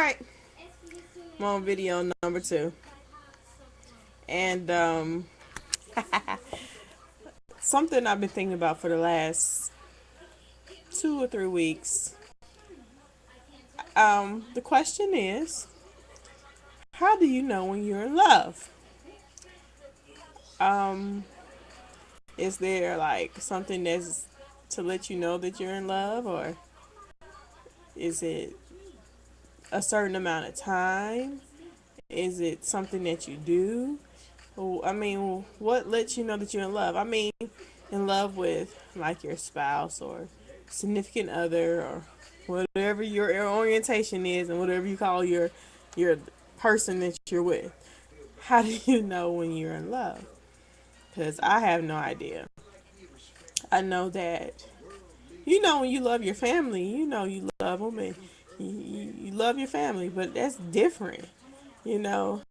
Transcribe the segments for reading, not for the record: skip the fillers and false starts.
Alright, I'm on video number 2. And something I've been thinking about for the last 2 or 3 weeks. The question is, how do you know when you're in love? Um, is there like something that's to let you know that you're in love, or is it a certain amount of time? Is it something that you do? I mean, what lets you know that you're in love? I mean, in love with like your spouse or significant other or whatever your orientation is and whatever you call your person that you're with. How do you know when you're in love? Because I have no idea. I know that when you love your family, you love them and you love your family, but that's different.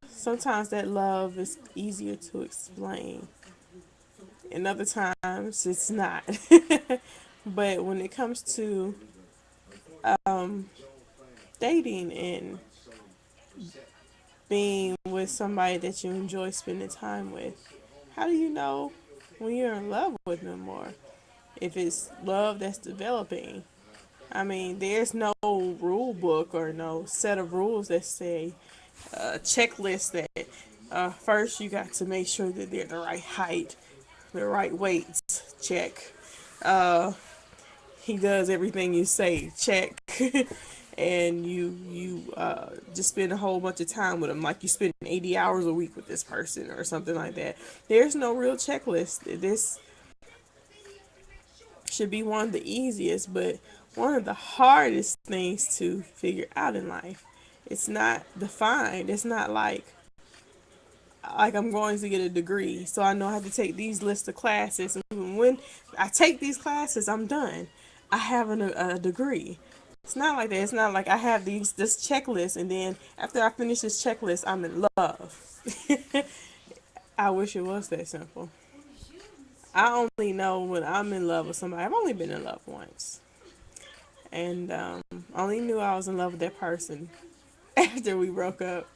Sometimes that love is easier to explain, and other times it's not. But when it comes to um, dating and being with somebody that you enjoy spending time with, how do you know when you're in love with them, or if it's love that's developing? I mean, there's no rule book or no set of rules that say a checklist that first you got to make sure that they're the right height, the right weights, check. Uh, he does everything you say, check. And you just spend a whole bunch of time with him, like you spend 80 hours a week with this person or something like that. There's no real checklist. This should be one of the easiest, but one of the hardest things to figure out in life. It's not defined. It's not like I'm going to get a degree, so I know I have to take these list of classes. And when I take these classes, I'm done. I have a degree. It's not like that. It's not like I have this checklist, and then after I finish this checklist, I'm in love. I wish it was that simple. I only know when I'm in love with somebody. I've only been in love once, and I only knew I was in love with that person after we broke up.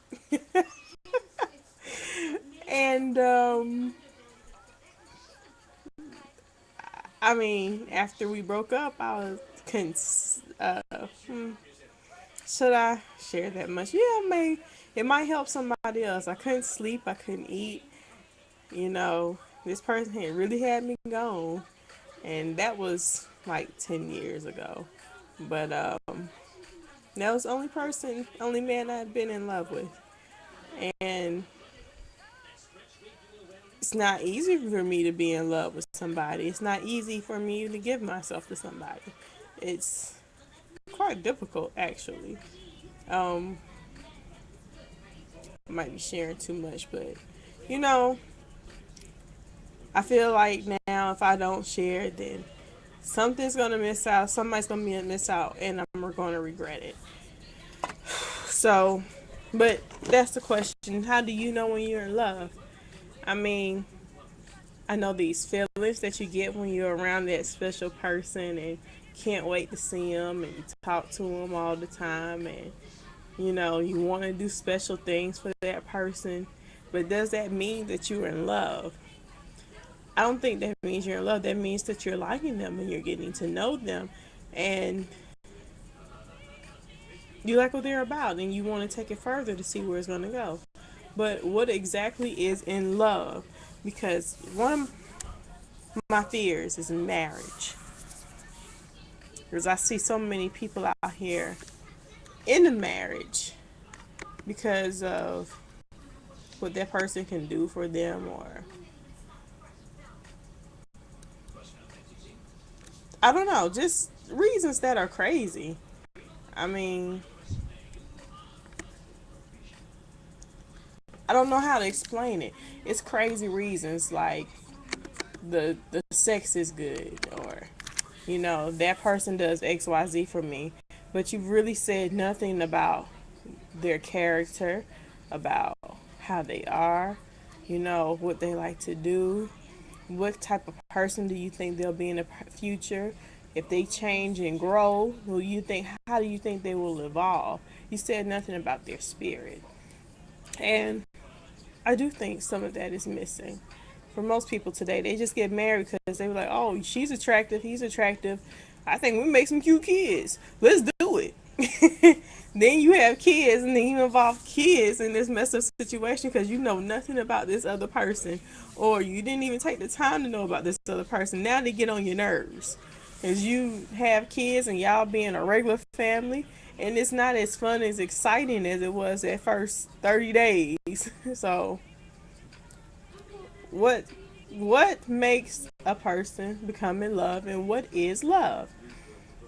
And I mean, after we broke up, I was couldn't. Hmm, should I share that much? Yeah, it might help somebody else. I couldn't sleep. I couldn't eat. This person had really had me gone, and that was like 10 years ago. But that was the only man I'd been in love with, and it's not easy for me to be in love with somebody. It's not easy for me to give myself to somebody. It's quite difficult, actually. Um, might be sharing too much, but you know, I feel like now if I don't share, then something's gonna miss out. Somebody's gonna miss out, and I'm gonna regret it. So, but that's the question. How do you know when you're in love? I mean, I know these feelings that you get when you're around that special person and can't wait to see them and you talk to them all the time and you want to do special things for that person. But does that mean that you're in love? I don't think that means you're in love. That means that you're liking them and you're getting to know them and you like what they're about and you want to take it further to see where it's going to go. But what exactly is in love? Because one of my fears is marriage. Because I see so many people out here in a marriage because of what that person can do for them, or I don't know, just reasons that are crazy. I mean, I don't know how to explain it. It's crazy reasons like the sex is good, or that person does XYZ for me, but you've really said nothing about their character, about how they are, what they like to do, what type of person do you think they'll be in the future, If they change and grow, how do you think they will evolve? You said nothing about their spirit. And I do think some of that is missing. For most people today, they just get married because they were like, oh, she's attractive, he's attractive. I think we make some cute kids. Let's do it. Then you have kids, and then you involve kids in this messed up situation because you know nothing about this other person, or you didn't even take the time to know about this other person. Now they get on your nerves because you have kids and y'all being a regular family, and it's not as fun as exciting as it was at first 30 days. So what what makes a person become in love, and what is love?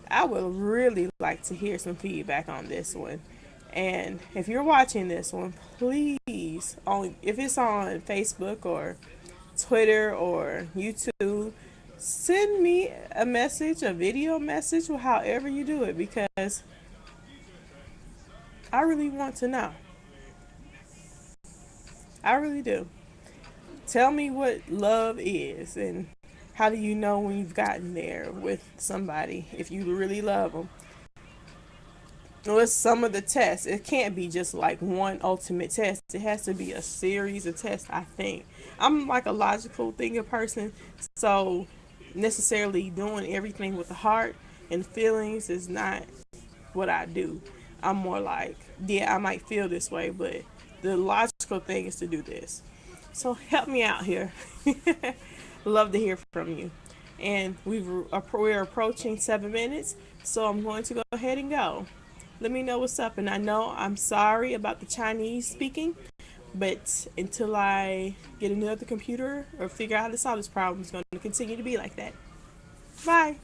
I would really like to hear some feedback on this one. And if you're watching this one, please, only if it's on Facebook or Twitter or YouTube, send me a message, a video message, or however you do it, because I really want to know. I really do. Tell me what love is, and how do you know when you've gotten there with somebody if you really love them? What's some of the tests? It can't be just like one ultimate test. It has to be a series of tests, I think. I'm like a logical thinking person, so necessarily doing everything with the heart and feelings is not what I do. I'm more like, yeah, I might feel this way, but the logical thing is to do this. So help me out here. Love to hear from you. And we're approaching 7 minutes, so I'm going to go ahead and go. Let me know what's up. And I know I'm sorry about the Chinese speaking, but until I get another computer or figure out how to solve this problem, it's going to continue to be like that. Bye.